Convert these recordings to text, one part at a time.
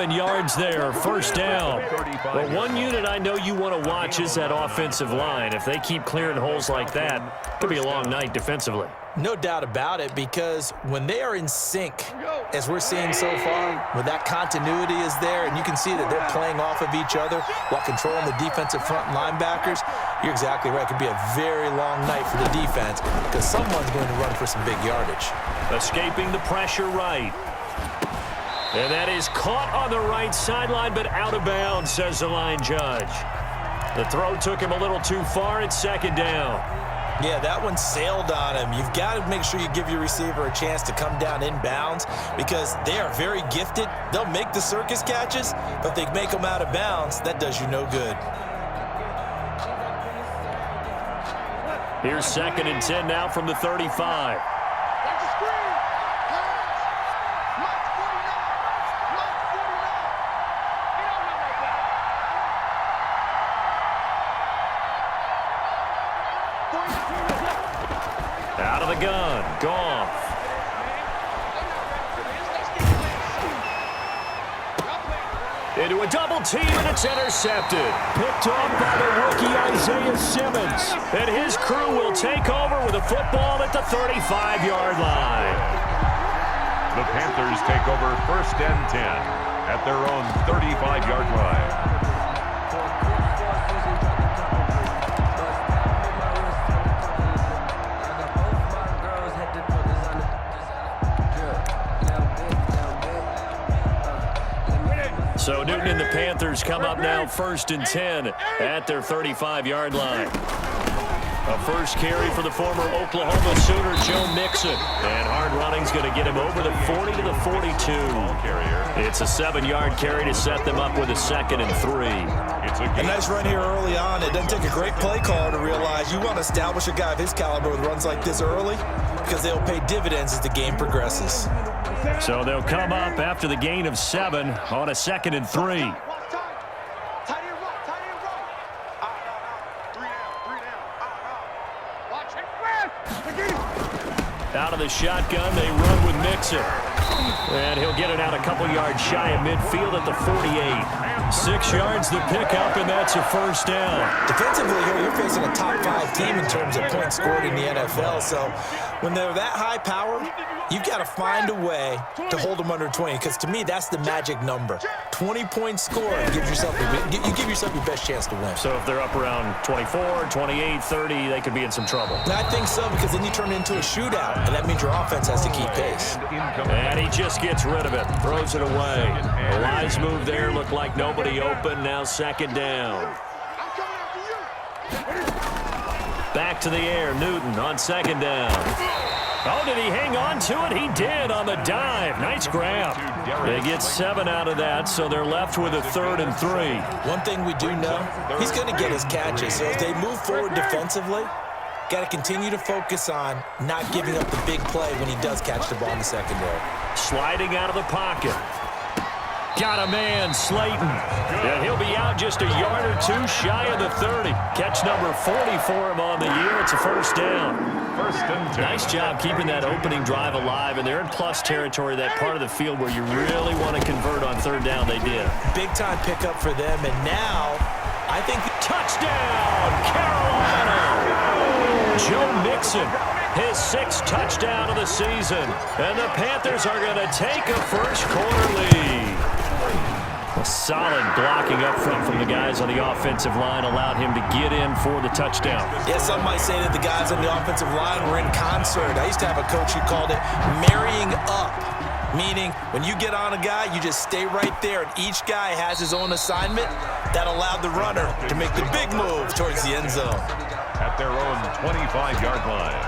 7 yards there, first down. Well, one unit I know you want to watch is that offensive line. If they keep clearing holes like that, it could be a long night defensively. No doubt about it, because when they are in sync, as we're seeing so far, when that continuity is there, and you can see that they're playing off of each other while controlling the defensive front linebackers, you're exactly right. It could be a very long night for the defense because someone's going to run for some big yardage. Escaping the pressure right. And that is caught on the right sideline, but out of bounds, says the line judge. The throw took him a little too far. It's second down. Yeah, that one sailed on him. You've got to make sure you give your receiver a chance to come down inbounds because they are very gifted. They'll make the circus catches, but if they make them out of bounds, that does you no good. Here's 2nd and 10 now from the 35. Out of the gun, Goff. Into a double team, and it's intercepted. Picked off by the rookie Isaiah Simmons. And his crew will take over with a football at the 35-yard line. The Panthers take over 1st and 10 at their own 35-yard line. So Newton and the Panthers come up now 1st and 10 at their 35-yard line. A first carry for the former Oklahoma Sooner, Joe Mixon. And hard running's going to get him over the 40 to the 42. It's a 7-yard carry to set them up with a 2nd and 3. A nice run here early on. It doesn't take a great play call to realize you want to establish a guy of his caliber with runs like this early because they'll pay dividends as the game progresses. So they'll come up after the gain of 7 on a 2nd and 3. Out of the shotgun, they run with Mixon. And he'll get it out a couple yards shy of midfield at the 48. 6 yards to pick up, and that's a first down. Defensively here, you're facing a top 5 team in terms of points scored in the NFL. So when they're that high power, you've got to find a way to hold them under 20, because to me, that's the magic number. 20-point score gives yourself you give yourself your best chance to win. So if they're up around 24, 28, 30, they could be in some trouble. I think so, because then you turn it into a shootout, and that means your offense has to keep pace. And he just gets rid of it, throws it away. A wise move there, looked like nobody open, now 2nd down. Back to the air, Newton on 2nd down. Oh, did he hang on to it? He did on the dive. Nice grab. They get 7 out of that, so they're left with a 3rd and 3. One thing we do know, he's going to get his catches. So as they move forward defensively, got to continue to focus on not giving up the big play when he does catch the ball in the secondary. Sliding out of the pocket. Got a man, Slayton. And he'll be out just a yard or 2 shy of the 30. Catch number 40 for him on the year. It's a first down. 1st and 10. Nice job keeping that opening drive alive, and they're in plus territory, that part of the field where you really want to convert on 3rd down. They did. Big-time pickup for them, and now I think touchdown, Carolina! Joe Mixon, his 6th touchdown of the season, and the Panthers are going to take a first-quarter lead. A solid blocking up front from the guys on the offensive line allowed him to get in for the touchdown. Yeah, some might say that the guys on the offensive line were in concert. I used to have a coach who called it marrying up, meaning when you get on a guy, you just stay right there, and each guy has his own assignment. That allowed the runner to make the big move towards the end zone. At their own 25-yard line.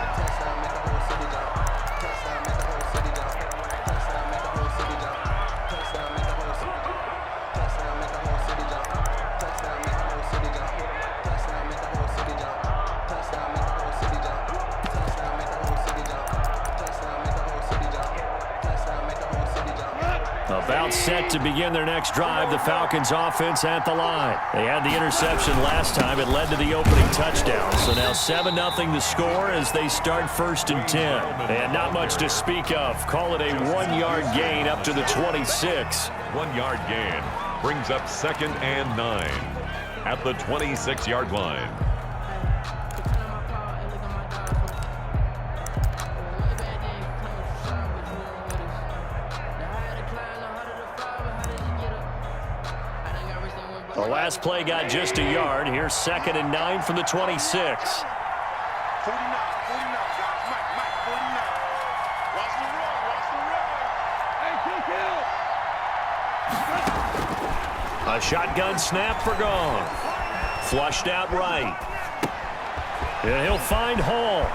About set to begin their next drive, the Falcons offense at the line. They had the interception last time. It led to the opening touchdown. So now 7-0 the score as they start 1st and 10. And not much to speak of. Call it a 1-yard gain up to the 26. 1-yard gain brings up 2nd and 9 at the 26-yard line. The last play got just a yard. Here's 2nd and 9 from the 26. 49, 49, Mike, 49. Watch the run, watch the run. Hey, A shotgun snap for Gone. Flushed out right. And he'll find Hall.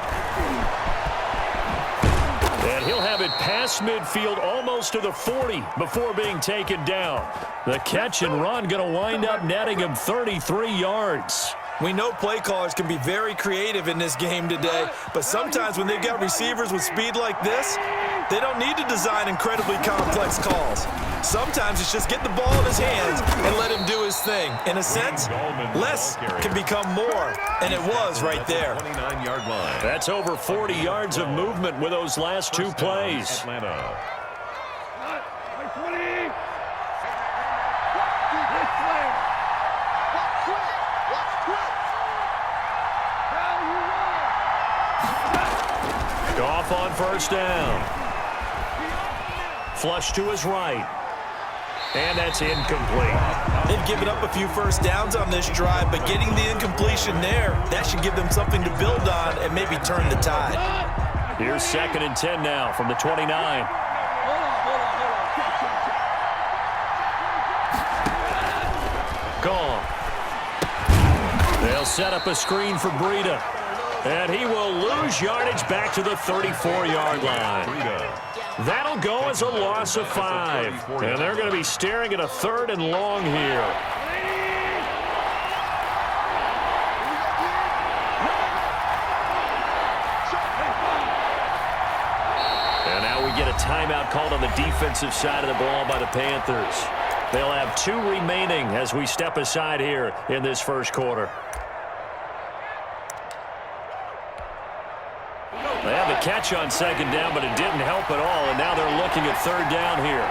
And he'll have it past midfield almost to the 40 before being taken down. The catch and run going to wind up netting him 33 yards. We know play callers can be very creative in this game today, but sometimes when they've got receivers with speed like this, they don't need to design incredibly complex calls. Sometimes it's just get the ball in his hands and let him do his thing. In a sense, less can become more, and it was right there. 29-yard line. That's over 40 yards of movement with those last two plays. Atlanta. Goff on 1st down. Flush to his right. And that's incomplete. They've given up a few first downs on this drive, but getting the incompletion there, that should give them something to build on and maybe turn the tide. Here's 2nd and 10 now from the 29. Gone. They'll set up a screen for Breida. And he will lose yardage back to the 34-yard line. That'll go as a loss of 5. And they're going to be staring at a 3rd and long here. And now we get a timeout called on the defensive side of the ball by the Panthers. They'll have 2 remaining as we step aside here in this first quarter. They had the catch on 2nd down, but it didn't help at all, and now they're looking at 3rd down here.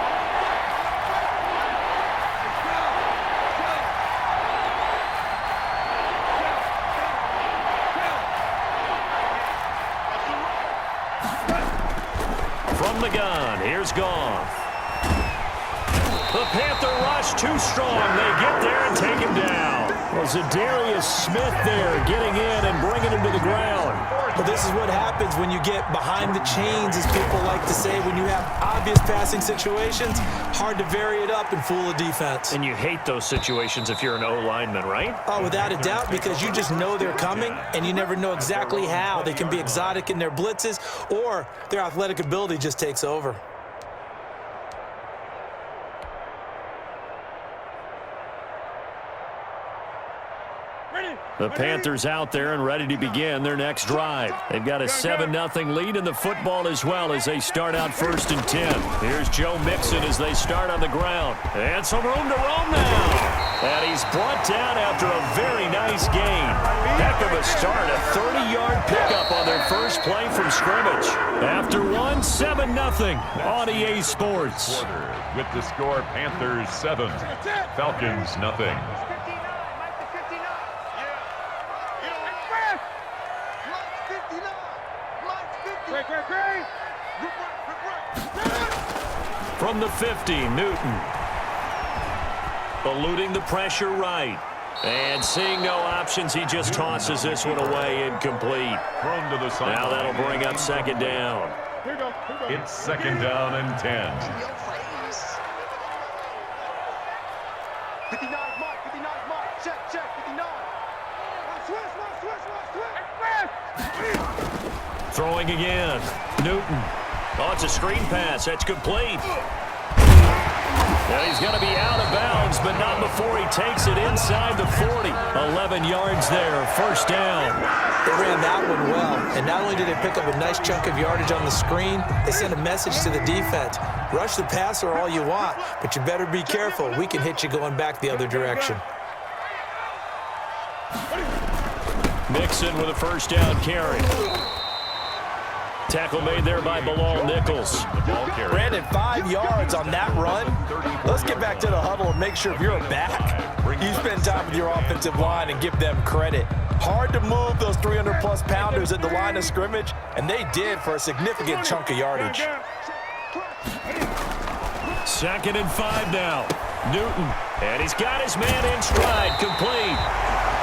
From the gun, here's Goff. The Panther rush too strong. They get there and take him down. Was Zadarius Smith there getting in and bringing him to the ground. But this is what happens when you get behind the chains, as people like to say. When you have obvious passing situations, hard to vary it up and fool a defense. And you hate those situations if you're an O-lineman, right? Oh, without a doubt, because you just know they're coming, and you never know exactly how. They can be exotic in their blitzes, or their athletic ability just takes over. The Panthers out there and ready to begin their next drive. They've got a 7-0 lead in the football as well as they start out 1st and 10. Here's Joe Mixon as they start on the ground. And some room to roam now. And he's brought down after a very nice gain. Heck of a start, a 30-yard pickup on their first play from scrimmage. After 7-0 on EA Sports. With the score, Panthers 7, Falcons nothing. From the 50, Newton. Eluding the pressure right. And seeing no options, he just tosses this one away, incomplete. Thrown to the side. Now that'll bring up 2nd down. It's 2nd down and 10. 59, Mike, 59, Mike. Check, 59. Throwing again. Newton. Oh, it's a screen pass. That's complete. And he's going to be out of bounds Mahomes, but not before he takes it inside the 40. 11 yards there, first down. They ran that one well, and not only did they pick up a nice chunk of yardage on the screen, they sent a message to the defense. Rush the passer all you want, but you better be careful. We can hit you going back the other direction. Mixon with a first down carry. Tackle made there by Bilal Nichols. Brandon, 5 yards on that run. Let's get back to the huddle and make sure if you're a back, you spend time with your offensive line and give them credit. Hard to move those 300-plus pounders at the line of scrimmage, and they did for a significant chunk of yardage. 2nd and 5 now. Newton, and he's got his man in stride, complete.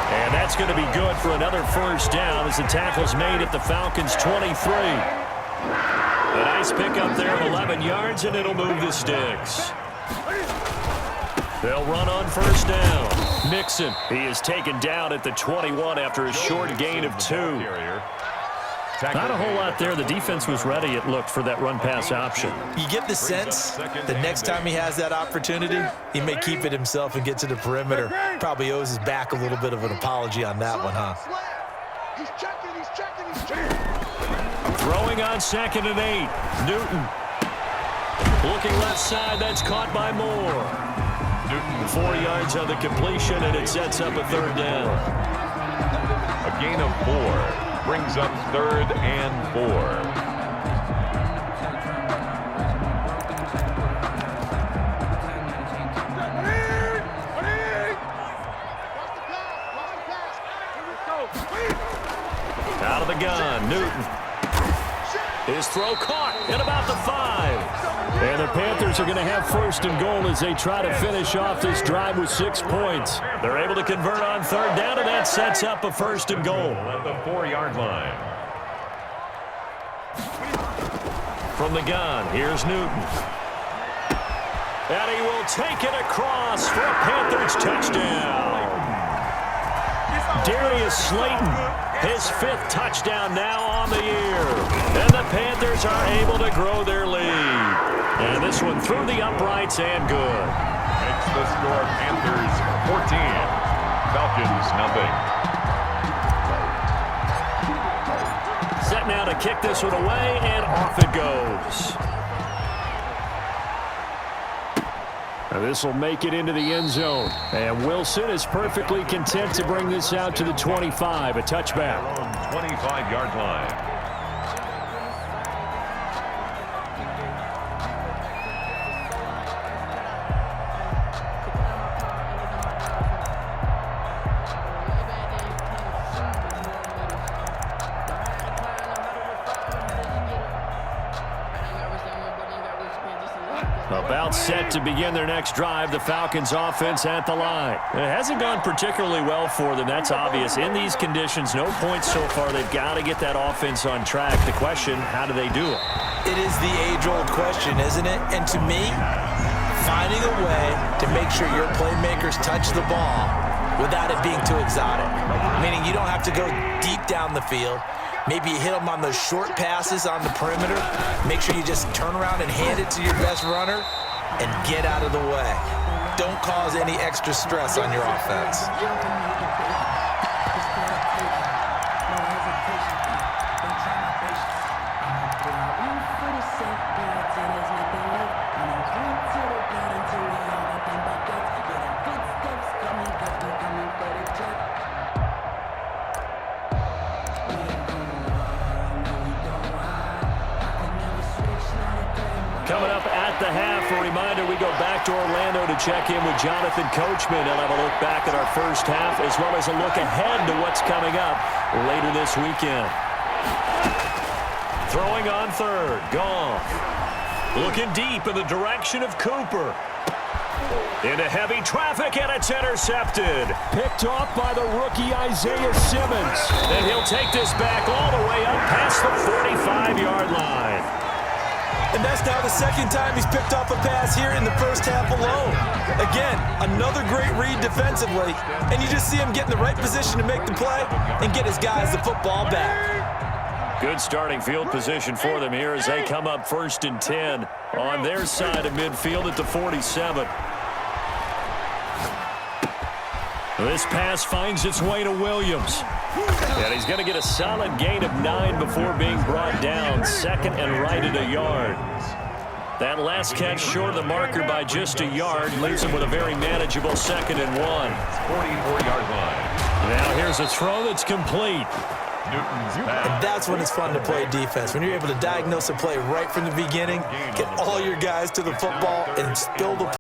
And that's going to be good for another first down as the tackle's made at the Falcons' 23. A nice pickup there of 11 yards, and it'll move the sticks. They'll run on first down. Mixon, he is taken down at the 21 after a short gain of 2. Not a whole lot there. The defense was ready, it looked, for that run-pass option. You get the sense that next time he has that opportunity, he may keep it himself and get to the perimeter. Probably owes his back a little bit of an apology on that one, huh? He's checking. Throwing on 2nd and 8. Newton. Looking left side, that's caught by Moore. Newton 4 yards on the completion, and it sets up a 3rd down. A gain of 4 brings up 3rd and 4. Out of the gun, Newton. His throw caught at about the 5. And the Panthers are going to have 1st and goal as they try to finish off this drive with 6 points. They're able to convert on 3rd down, and that sets up a 1st and goal. At the 4-yard line. From the gun, here's Newton. And he will take it across for a Panthers touchdown. Darius Slayton, his 5th touchdown now on the year. And the Panthers are able to grow their lead. And this one through the uprights and good. Makes the score Panthers 14, Falcons nothing. Set now to kick this one away, and off it goes. This will make it into the end zone. And Wilson is perfectly content to bring this out to the 25, a touchback. 25-yard line. About set to begin their next drive, the Falcons offense at the line. It hasn't gone particularly well for them, that's obvious. In these conditions, no points so far. They've got to get that offense on track. The question, how do they do it? It is the age-old question, isn't it? And to me, finding a way to make sure your playmakers touch the ball without it being too exotic. Meaning you don't have to go deep down the field. Maybe you hit them on those short passes on the perimeter. Make sure you just turn around and hand it to your best runner and get out of the way. Don't cause any extra stress on your offense. Coming up at the half, a reminder, we go back to Orlando to check in with Jonathan Coachman. He'll have a look back at our first half as well as a look ahead to what's coming up later this weekend. Throwing on 3rd, Goff. Looking deep in the direction of Cooper. Into heavy traffic, and it's intercepted. Picked off by the rookie Isaiah Simmons. And he'll take this back all the way up past the 45-yard line. And that's now the 2nd time he's picked off a pass here in the first half alone. Again, another great read defensively, and you just see him get in the right position to make the play and get his guys the football back. Good starting field position for them here as they come up 1st and 10 on their side of midfield at the 47. This pass finds its way to Williams. And he's going to get a solid gain of 9 before being brought down. Second and right at a yard. That last catch short of the marker by just a yard leaves him with a very manageable 2nd and 1. 44-yard line. Now here's a throw that's complete. And that's when it's fun to play defense. When you're able to diagnose a play right from the beginning, get all your guys to the football, and spill the